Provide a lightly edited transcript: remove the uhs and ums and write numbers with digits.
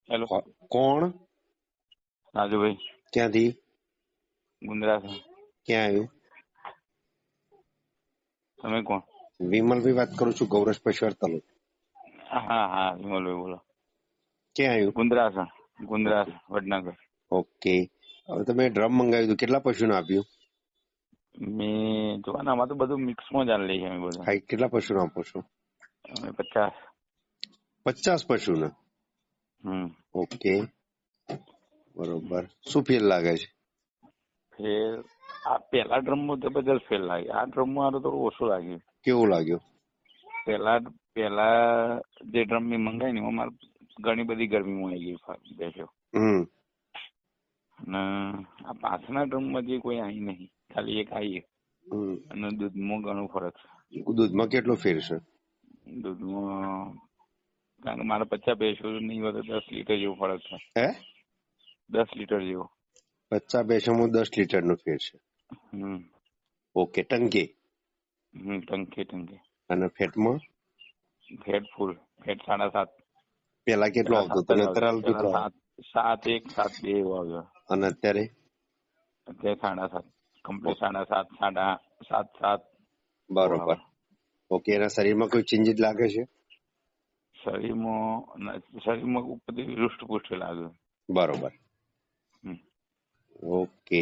Hello, કોણ? રાજુભાઈ ક્યાંથી? ગુંદરા છે. ક્યાં આવ્યું? તમે કોણ? વિમલભાઈ વાત કરું છું, ગૌરવ પેશર તલો. હા હા, વિમલભાઈ બોલો. ક્યાં આવ્યું? ગુંદરા છે, ગુંદરા છે, વડનગર. ઓકે. હવે તમે ડ્રમ મંગાવ્યું હતું, કેટલા પશુને આપ્યું? મેં જોવાના આમાં તો બધું મિક્સમાં ચાલે છે. અમે બધું હાઈ, કેટલા પશુને આપો છો? અમે 50. 50 પશુને? ઓકે, બરોબર. શું ફેલ લાગે છે? ફેર આ પેલા ડ્રમમાં જબરદસ્ત ફેલ લાગે. આ ડ્રમમાં આનું થોડું ઓછું લાગ્યું. કેવું લાગ્યું? પેલા જે ડ્રમ મેં મંગાવી ને એમાં ઘણી બધી ગરમીમાં આવી ગઈ બેસ્યો. અને આ પાછના ડ્રમમાં જે કોઈ આવી નહીં, ખાલી એક આવી. અને દૂધમાં ઘણું ફરક છે. દૂધમાં કેટલો ફેર છે? દૂધમાં કારણ કે મારે 50 ભેંસો નહીં હોય તો 10 લીટર જેવો ફરક છે. હે? 10 લીટર જેવો. 50 ભેંસોમાં 10 લીટરનો ફેર છે. ઓકે. ટંકી? ટંકી. અને ફેટમાં? ફેટ ફૂલ. ફેટ 7.5. પેલા કેટલો આવતો હતો? 7.1, 7.2 એવો આવ્યો. અને અત્યારે? અત્યારે 7.5. કમ્પ્લીટ 7.5, 7.7. બરોબર. ઓકે. એના શરીરમાં કોઈ ચેન્જીસ લાગે છે? શરીરમાં ઉપરથી હૃષ્ટપુષ્ટ લાગ્યું. બરોબર. ઓકે.